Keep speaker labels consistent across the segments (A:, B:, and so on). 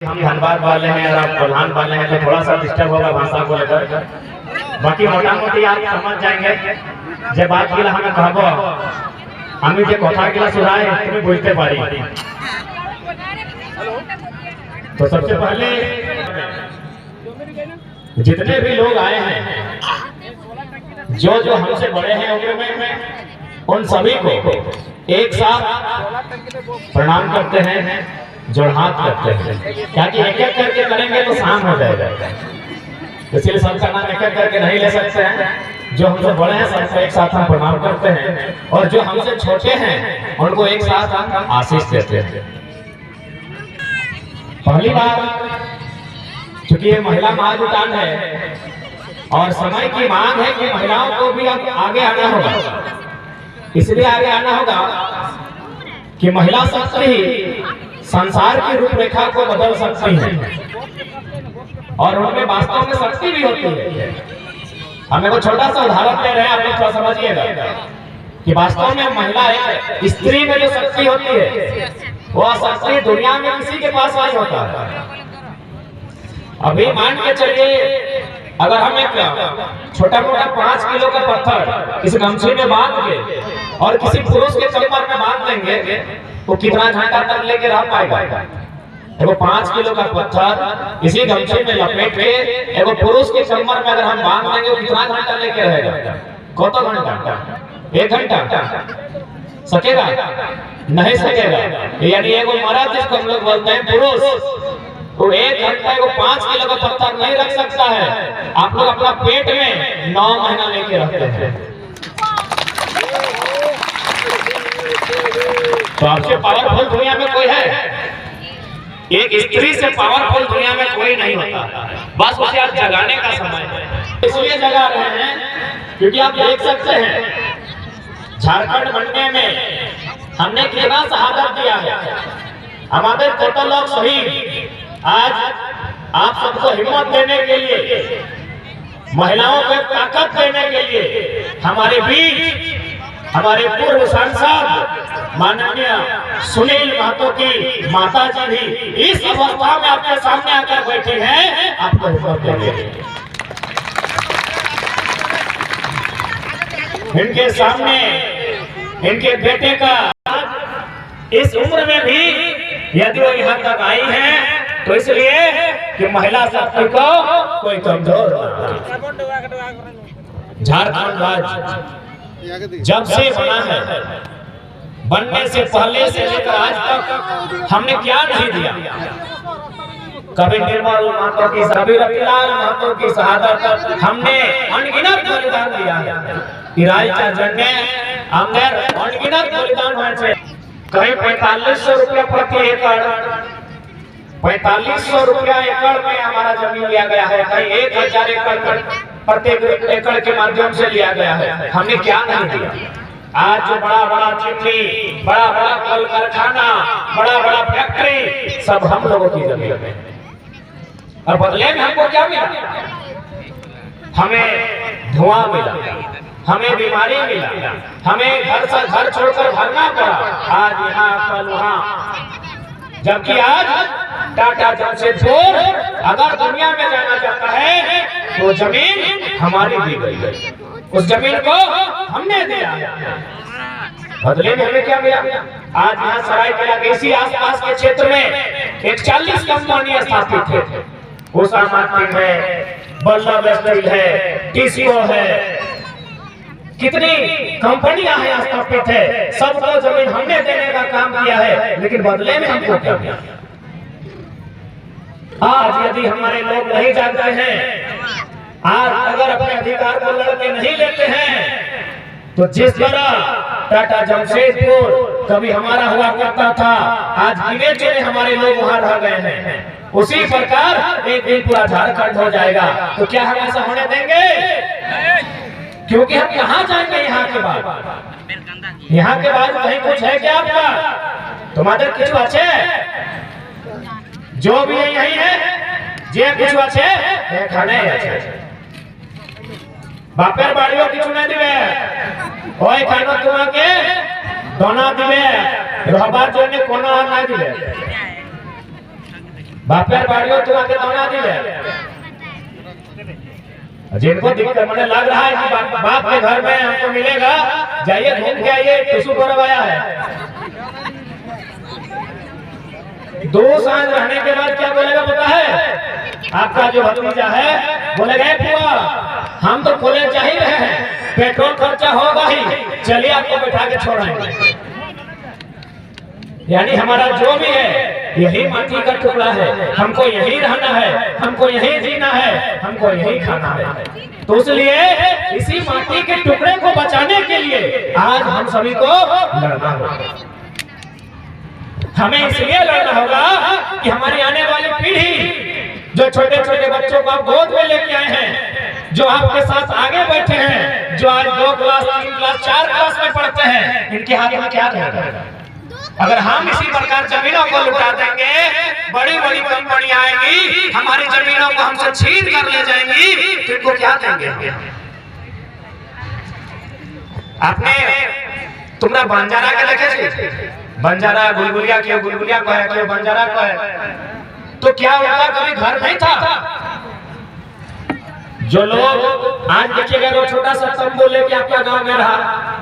A: हम धनबाद वाले हैं और आप कोल्हान वाले हैं तो थोड़ा सा डिस्टर्ब होगा भाषा को लेकर। बाकी मोटा मोटी आप समझ जाएंगे जब बात के हमें कहबो हमें जो कथा के सुनाए तुम्हें बुझते पारी। तो सबसे पहले जितने भी लोग आए हैं जो जो हमसे बड़े हैं उम्र में उन सभी को एक साथ प्रणाम करते हैं, जोड़हात करते हैं, क्या कि एक एक करके करेंगे तो शाम हो जाएगा, इसलिए सबका नाम एक एक करके नहीं ले सकते हैं। जो हमसे बड़े हैं सबको एक साथ हम प्रणाम करते हैं और जो हमसे छोटे हैं उनको एक साथ हम आशीष देते हैं। पहली बार क्योंकि ये महिला महाजुटान है और समय की मांग है कि महिलाओं को भी अब आगे आना होगा, इसलिए आगे आना होगा कि महिला शक्ति ही संसार की रूपरेखा को बदल सकती है और उनमें वास्तव में शक्ति भी होती है। हम एक छोटा सा उदाहरण दे रहे हैं, आप लोग थोड़ा समझिएगा कि वास्तव में महिला एक स्त्री में जो शक्ति होती है वह शक्ति दुनिया में किसी के पास नहीं होता है। अभी मान के चलिए अगर हम एक छोटा मोटा 5 किलो का पत्थर किसी गमछे में बांध के और किसी पुरुष के कमर में बांध देंगे तो कितना घंटा तक लेके रह पाएगा? एगो 5 किलो का पत्थर इसी गमछे में लपेट के एगो पुरुष के कमर में अगर हम बांध देंगे तो कितना घंटा लेके रहेगा? कतो घंटा? 1 घंटा सकेगा? नहीं सकेगा। यानी एगो मर्द जिसको हम लोग बोलते हैं पुरुष, तो 1 घंटा को 5 किलो का पत्थर नहीं रख सकता है। आप लोग अपना पेट में 9 महीना लेके रखते हैं। तो आपसे पावरफुल दुनिया में कोई है? एक स्त्री से पावरफुल दुनिया में कोई नहीं होता, बस उसे आज जगाने का समय है। इसलिए जगा रहे हैं क्योंकि आप देख सकते हैं झारखंड बनने में हमने कितना शहादत दिया है। हमारे कई लोग शहीद आज आप सबको हिम्मत देने के लिए, महिलाओं को ताकत देने के लिए हमारे बीच हमारे पूर्व सांसद माननीय सुनील महतो की माता जी भी इस अवस्था में आपके सामने आकर बैठी हैं, आपको हिम्मत देंगे। इनके सामने इनके बेटे का इस उम्र में भी यदि वो यहाँ तक आई है तो इसलिए कि महिला शक्ति को कोई कमजोर झारखंड राज्य जब से बना है, बनने से पहले से लेकर आज तक हमने क्या नहीं दिया। कभी निर्मल महतो की, कभी रतिलाल महतो की शहादत हमने अनगिनत बलिदान दिया है। इरायचा जन्ने हमने अनगिनत बलिदान हुए। कहीं 4500 रुपया प्रति एकड़, 4500 रुपया एकड़ में हमारा जमीन लिया गया है, कहीं 1000 एकड़ प्रति एकड़ के माध्यम से लिया गया है। हमने क्या नहीं दिया? आज जो बड़ा बड़ा चिमनी, बड़ा बड़ा कल कारखाना, बड़ा बड़ा फैक्ट्री सब हम लोगों की जमीन में, और बदले में हमको क्या मिला? हमें धुआं मिला, हमें बीमारी मिला, हमें घर से घर छोड़कर भागना पड़ा, आज यहाँ कल वहाँ। जबकि आज टाटा जमशेदपुर अगर दुनिया में जाना चाहता है तो जमीन हमारी दी गई है, उस जमीन को हमने दिया। बदले में हमें क्या मिला? आज यहाँ सरायकेला के इसी आसपास के क्षेत्र में एक 40 कंपनी स्थापित है। उषा मार्टिन है, बल्लभ स्टील है, टीसीओ है, कितनी कंपनियां हैं स्थापित है। सबको जमीन हमने देने का काम किया है, लेकिन बदले में हमको क्या मिला? आज यदि हमारे लोग नहीं जानते हैं, आज अगर अपने अधिकार को लड़के नहीं लेते हैं, तो जिस तरह टाटा जमशेदपुर कभी हमारा हुआ करता था, आज गिने चुने हमारे लोग वहां रह गए हैं, उसी प्रकार एक दिन पूरा झारखंड हो जाएगा। तो क्या हम ऐसा होने देंगे? क्योंकि हम कहाँ जाएंगे यहाँ के बाद? यहाँ के बाद कहीं कुछ है क्या आपका? तुम्हारे कुछ अच्छे जो भी यही है, जे कुछ अच्छे खाने अच्छे बापेर बाड़ियों की चुने दिवे, ओए खानो तुम्हारे दोना दिवे, रहबार जोने कोनो ना दिवे। बापर बाड़ियों तुम आगे दौड़ा दिले जिनको दिक्कत मुझे लग रहा है कि बाप के घर में हमको मिलेगा, जाइए घूम के आइए, टुसू करवाया है। 2 साल रहने के बाद क्या बोलेगा पता है? आपका जो भतीजा है बोलेगा पुआ हम तो कॉलेज जा ही रहे हैं, पेट्रोल खर्चा होगा ही, चलिए आपको बैठा के छोड़ेंगे। यानी हमारा जो भी है यही माटी का टुकड़ा है, हमको यही रहना है, हमको यही जीना है, हमको यही खाना है। तो इसलिए इसी माटी के टुकड़े को बचाने के लिए आज हम सभी को लड़ना होगा। हमें इसलिए लड़ना होगा कि हमारी आने वाली पीढ़ी, जो छोटे छोटे बच्चों को आप गोद में लेके आए हैं, जो आपके साथ आगे बैठे हैं, जो आज 2 क्लास 3 क्लास 4 क्लास में पढ़ते हैं, इनके हाथ में क्या रहेगा? अगर हम इसी प्रकार जमीनों को लुटा देंगे, बड़ी बड़ी कंपनियां आएंगी, हमारी जमीनों को हमसे छीन कर ले जाएंगी, तो इनको क्या देंगे? आपने तुमरा बंजारा के लिखे, बंजारा गुलगुलिया क्यों गुलगुलिया को है, क्यों बंजारा को है, तो क्या उनका कभी घर नहीं था? जो लोग आज देखिएगा, वो छोटा सा तंबू लेके आपका गांव में रहा,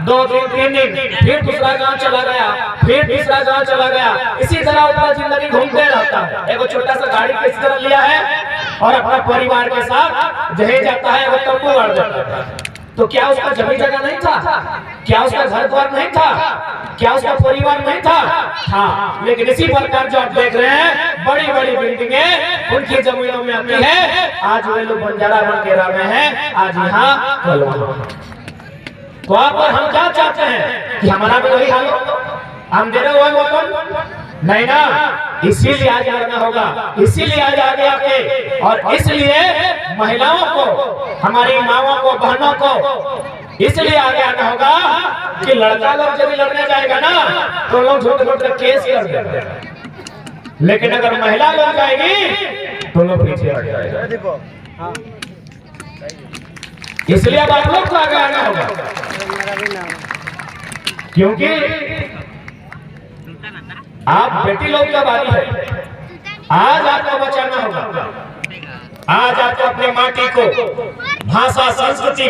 A: 2 दिन 3 दिन, फिर दूसरा गांव चला गया, फिर तीसरा गांव चला गया, इसी तरह अपना जिंदगी घूमते रहता है। एक छोटा सा गाड़ी किस तरह लिया है और अपना परिवार के साथ जहे जाता है, वो तंबू गाड़ देता है। तो क्या उसका जमीन जगह नहीं था? क्या उसका घर द्वार नहीं था? क्या उसका परिवार नहीं था? हाँ, लेकिन इसी प्रकार जो आप देख रहे हैं, बड़ी बड़ी बिल्डिंगें उनकी जमीनों में आती है। आज वे लोग बंजारा बन के रह रहे हैं, आज यहाँ तो आप और हम क्या चाहते हैं कि हमारा भी वही हाल हो? हम दे रहे हो नहीं ना, इसीलिए आज लड़ना होगा, इसीलिए आज आगे आके, और इसलिए महिलाओं को, हमारी माओं को, बहनों को इसलिए आगे आना होगा कि लड़का लोग जब लड़ने जाएगा ना तो लोग झूठ झूठ के केस कर देंगे, लेकिन अगर महिला लोग जाएगी तो लोग पीछे हट जाएगा। इसलिए अब आप लोग को आगे आना होगा, क्योंकि आप बेटी लोग का बारी है। आज आपको बचाना होगा, आज आपको अपने माटी को, भाषा, संस्कृति